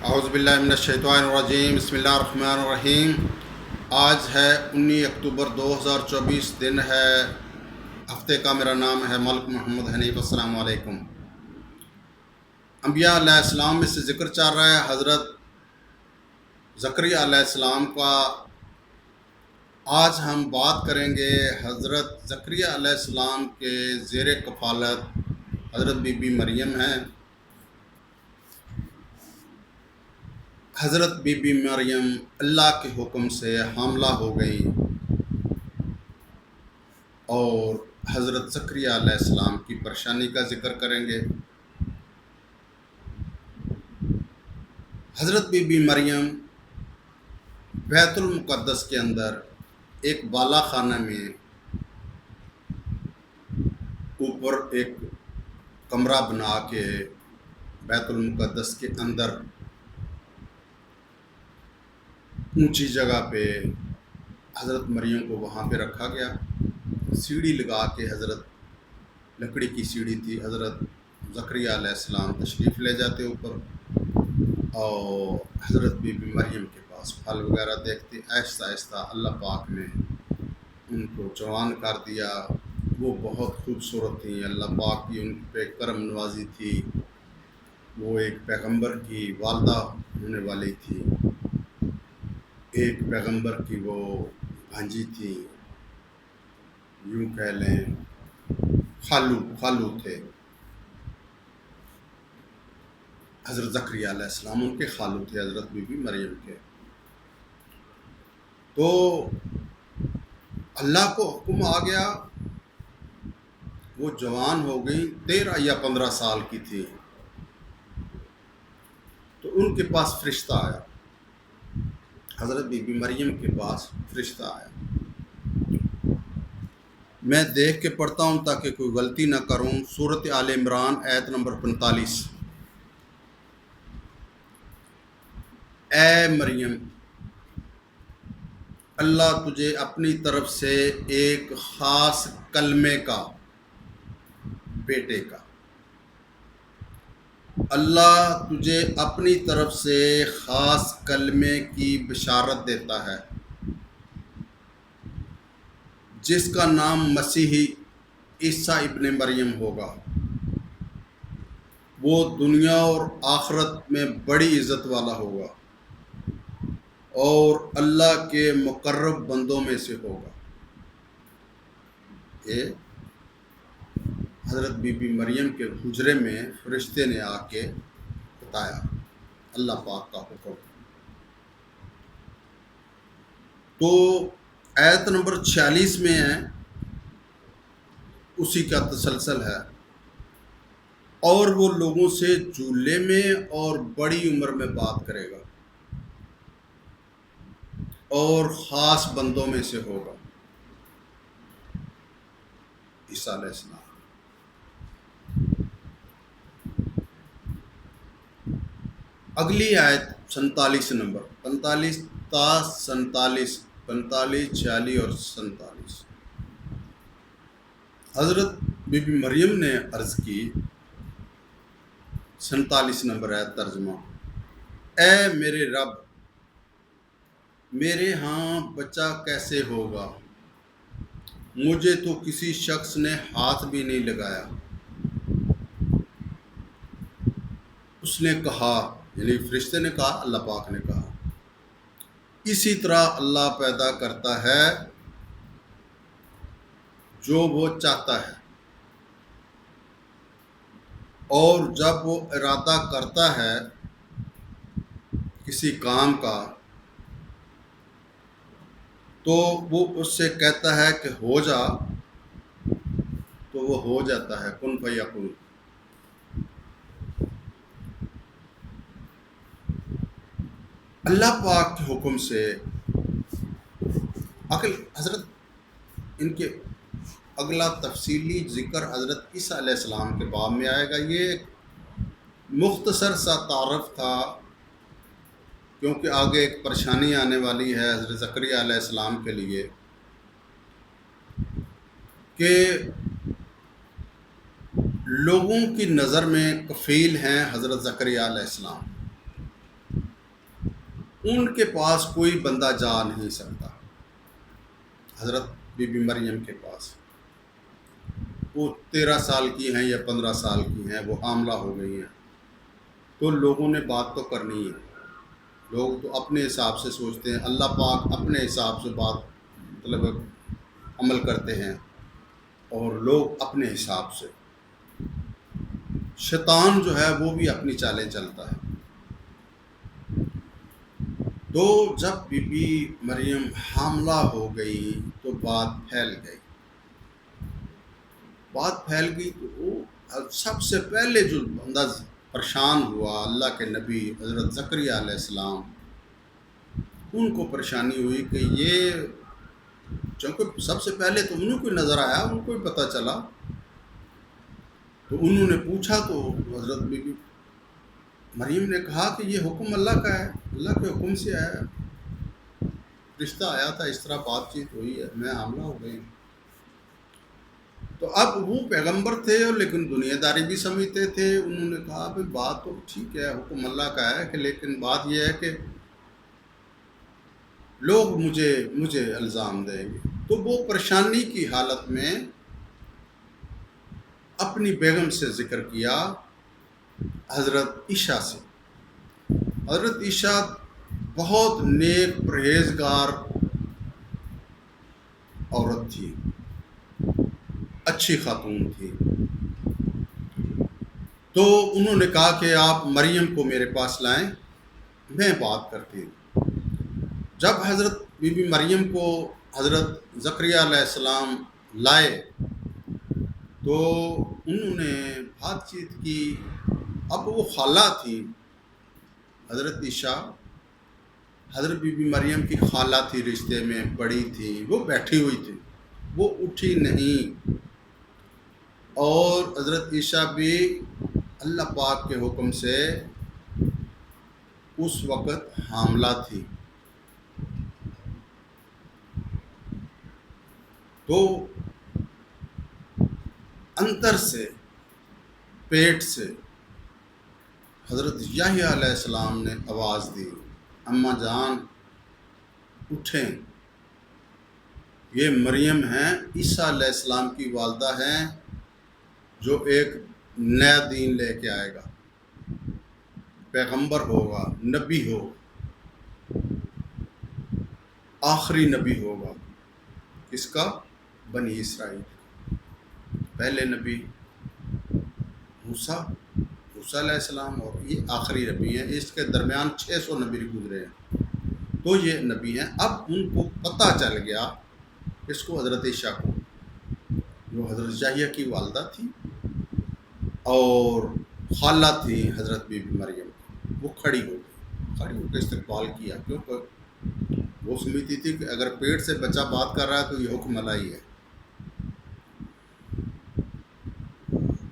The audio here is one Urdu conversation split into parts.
اعوذ باللہ من الشیطان الرجیم، بسم اللہ الرحمن الرحیم۔ آج ہے 19 اکتوبر 2024، دن ہے ہفتے کا۔ میرا نام ہے ملک محمد حنیف۔ السلام علیکم۔ انبیاء علیہ السلام میں سے ذکر چل رہا ہے حضرت زکریا علیہ السلام کا۔ آج ہم بات کریں گے حضرت زکریا علیہ السلام کے زیر کفالت حضرت بی بی مریم ہیں۔ حضرت بی بی مریم اللہ کے حکم سے حاملہ ہو گئیں اور حضرت زکریا علیہ السلام کی پریشانی کا ذکر کریں گے۔ حضرت بی بی مریم بیت المقدس کے اندر ایک بالا خانہ میں اوپر ایک کمرہ بنا کے بیت المقدس کے اندر اونچی جگہ پہ حضرت مریم کو وہاں پہ رکھا گیا۔ سیڑھی لگا کے، حضرت لکڑی کی سیڑھی تھی، حضرت زکریا علیہ السلام تشریف لے جاتے اوپر، اور حضرت بی بی مریم کے پاس پھل وغیرہ دیکھتے۔ آہستہ آہستہ اللہ پاک نے ان کو جوان کر دیا۔ وہ بہت خوبصورت تھیں، اللہ پاک کی ان پہ کرم نوازی تھی۔ وہ ایک پیغمبر کی والدہ ہونے والی تھی، ایک پیغمبر کی وہ بھانجی تھی، یوں کہہ لیں خالو تھے حضرت زکریا علیہ السلام، ان کے خالو تھے حضرت بی بی مریم کے۔ تو اللہ کو حکم آ گیا، وہ جوان ہو گئی، 13 یا 15 سال کی تھی، تو ان کے پاس فرشتہ آیا، حضرت بی بی مریم کے پاس فرشتہ آیا۔ میں دیکھ کے پڑھتا ہوں تاکہ کوئی غلطی نہ کروں۔ سورۃ آل عمران آیت نمبر 45۔ اے مریم، اللہ تجھے اپنی طرف سے ایک خاص کلمے کا، بیٹے کا، اللہ تجھے اپنی طرف سے خاص کلمے کی بشارت دیتا ہے، جس کا نام مسیحی عیسیٰ ابن مریم ہوگا۔ وہ دنیا اور آخرت میں بڑی عزت والا ہوگا اور اللہ کے مقرب بندوں میں سے ہوگا۔ یہ حضرت بی بی مریم کے حجرے میں فرشتے نے آ کے بتایا، اللہ پاک کا حکم۔ تو آیت نمبر 46 میں ہے، اسی کا تسلسل ہے۔ اور وہ لوگوں سے جھولے میں اور بڑی عمر میں بات کرے گا اور خاص بندوں میں سے ہوگا، عیسیٰ علیہ السلام۔ اگلی آیت 47 نمبر، 45 تا 47، 45، 46 اور 47۔ حضرت بی بی مریم نے عرض کی، 47 نمبر آیت ترجمہ: اے میرے رب، میرے ہاں بچہ کیسے ہوگا؟ مجھے تو کسی شخص نے ہاتھ بھی نہیں لگایا۔ اس نے کہا، یعنی فرشتے نے کہا، اللہ پاک نے کہا، اسی طرح اللہ پیدا کرتا ہے جو وہ چاہتا ہے، اور جب وہ ارادہ کرتا ہے کسی کام کا تو وہ اس سے کہتا ہے کہ ہو جا، تو وہ ہو جاتا ہے، کن فیکون۔ اللہ پاک کے حکم سے حضرت ان کے اگلا تفصیلی ذکر حضرت عیسیٰ علیہ السلام کے باب میں آئے گا۔ یہ ایک مختصر سا تعارف تھا، کیونکہ آگے ایک پریشانی آنے والی ہے حضرت زکریا علیہ السلام کے لیے، کہ لوگوں کی نظر میں کفیل ہیں حضرت زکریا علیہ السلام، ان کے پاس کوئی بندہ جا نہیں سکتا، حضرت بی بی مریم کے پاس۔ وہ 13 سال کی ہیں یا 15 سال کی ہیں، وہ حاملہ ہو گئی ہیں، تو لوگوں نے بات تو کرنی ہے۔ لوگ تو اپنے حساب سے سوچتے ہیں، اللہ پاک اپنے حساب سے بات مطلب عمل کرتے ہیں، اور لوگ اپنے حساب سے۔ شیطان جو ہے وہ بھی اپنی چالیں چلتا ہے۔ تو جب بی بی مریم حاملہ ہو گئی تو بات پھیل گئی تو وہ سب سے پہلے جو بندہ پریشان ہوا، اللہ کے نبی حضرت زکریا علیہ السلام، ان کو پریشانی ہوئی کہ یہ، چونکہ سب سے پہلے تو انہوں کو نظر آیا، ان کو بھی پتہ چلا، تو انہوں نے پوچھا تو حضرت بی بی مریم نے کہا کہ یہ حکم اللہ کا ہے، اللہ کے حکم سے آیا ہے، رشتہ آیا تھا، اس طرح بات چیت ہوئی ہے، میں حاملہ ہو گئی۔ تو اب وہ پیغمبر تھے لیکن دنیا داری بھی سمجھتے تھے، انہوں نے کہا بھائی بات تو ٹھیک ہے، حکم اللہ کا ہے کہ، لیکن بات یہ ہے کہ لوگ مجھے الزام دیں گے۔ تو وہ پریشانی کی حالت میں اپنی بیگم سے ذکر کیا، حضرت عائشہ سے۔ حضرت عائشہ بہت نیک پرہیزگار عورت تھی، اچھی خاتون تھی۔ تو انہوں نے کہا کہ آپ مریم کو میرے پاس لائیں، میں بات کرتی ہوں۔ جب حضرت بی بی مریم کو حضرت زکریا علیہ السلام لائے تو انہوں نے بات چیت کی۔ اب وہ خالہ تھی، حضرت عائشہ حضرت بی بی مریم کی خالہ تھی، رشتے میں بڑی تھی، وہ بیٹھی ہوئی تھی، وہ اٹھی نہیں، اور حضرت عائشہ بھی اللہ پاک کے حکم سے اس وقت حاملہ تھی۔ تو اندر سے، پیٹ سے حضرت یحییٰ علیہ السلام نے آواز دی، اماں جان اٹھیں، یہ مریم ہیں، عیسیٰ علیہ السلام کی والدہ ہیں، جو ایک نیا دین لے کے آئے گا، پیغمبر ہوگا، نبی ہو، آخری نبی ہوگا۔ کس کا؟ بنی اسرائیل۔ پہلے نبی موسیٰ علیہ السلام، اور یہ آخری نبی ہیں، اس کے درمیان 600 نبی گزرے ہیں، تو یہ نبی ہیں۔ اب ان کو پتہ چل گیا، اس کو حضرت عائشہ کو، جو حضرت یحییٰ کی والدہ تھی اور خالہ تھی حضرت بی بی مریم، وہ کھڑی ہو کے استقبال کیا، کیونکہ وہ سمجھتی تھی کہ اگر پیٹ سے بچہ بات کر رہا ہے تو یہ حکم الہی ہے۔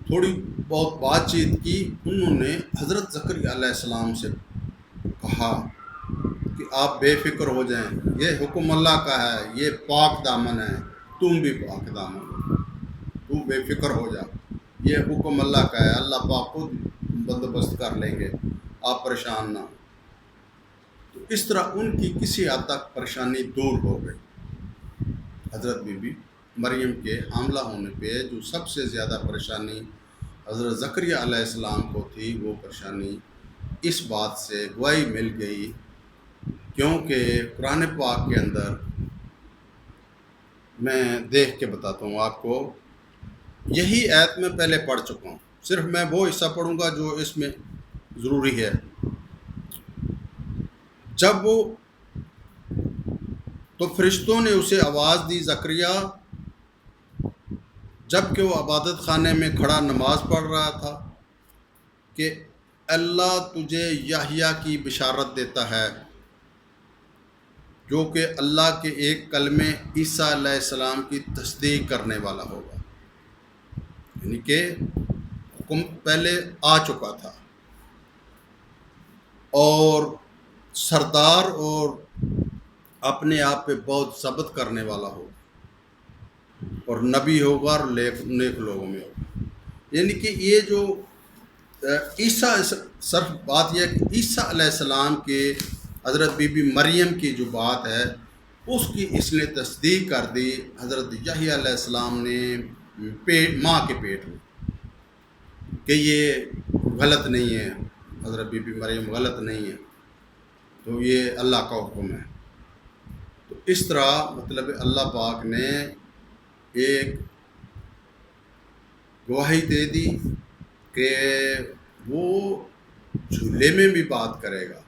تھوڑی بہت بات چیت کی، انہوں نے حضرت زکریا علیہ السلام سے کہا کہ آپ بے فکر ہو جائیں، یہ حکم اللہ کا ہے، یہ پاک دامن ہے، تم بھی پاک دامن ہو، تو بے فکر ہو جا، یہ حکم اللہ کا ہے، اللہ پاک خود بندوبست کر لیں گے، آپ پریشان نہ ہو۔ تو اس طرح ان کی کسی حد تک پریشانی دور ہو گئی۔ حضرت بی بی مریم کے حاملہ ہونے پہ جو سب سے زیادہ پریشانی حضرت زکریا علیہ السلام کو تھی، وہ پریشانی اس بات سے گواہی مل گئی، کیونکہ قرآن پاک کے اندر میں دیکھ کے بتاتا ہوں آپ کو، یہی آیت میں پہلے پڑھ چکا ہوں، صرف میں وہ حصہ پڑھوں گا جو اس میں ضروری ہے۔ جب وہ تو فرشتوں نے اسے آواز دی، زکریا، جب کہ وہ عبادت خانے میں کھڑا نماز پڑھ رہا تھا، کہ اللہ تجھے یحییٰ کی بشارت دیتا ہے، جو کہ اللہ کے ایک کلمے عیسیٰ علیہ السلام کی تصدیق کرنے والا ہوگا۔ یعنی کہ حکم پہلے آ چکا تھا، اور سردار اور اپنے آپ پہ بہت ثبت کرنے والا ہوگا، اور نبی ہوگا اور نیک لوگوں میں ہوگا۔ یعنی کہ یہ جو عیسیٰ، صرف بات یہ ہے کہ عیسیٰ علیہ السلام کے حضرت بی بی مریم کی جو بات ہے اس کی اس نے تصدیق کر دی حضرت یحییٰ علیہ السلام نے ماں کے پیٹ میں کہ یہ غلط نہیں ہے، حضرت بی بی مریم غلط نہیں ہے، تو یہ اللہ کا حکم ہے۔ تو اس طرح مطلب اللہ پاک نے ایک گواہی دے دی کہ وہ جھولے میں بھی بات کرے گا،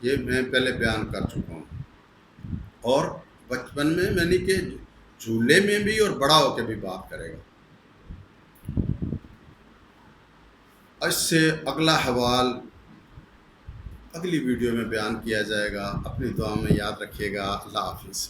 یہ میں پہلے بیان کر چکا ہوں، اور بچپن میں نے کہ جھولے میں بھی اور بڑا ہو کے بھی بات کرے گا۔ اس سے اگلا حوال اگلی ویڈیو میں بیان کیا جائے گا۔ اپنی دعا میں یاد رکھیے گا۔ اللہ حافظ۔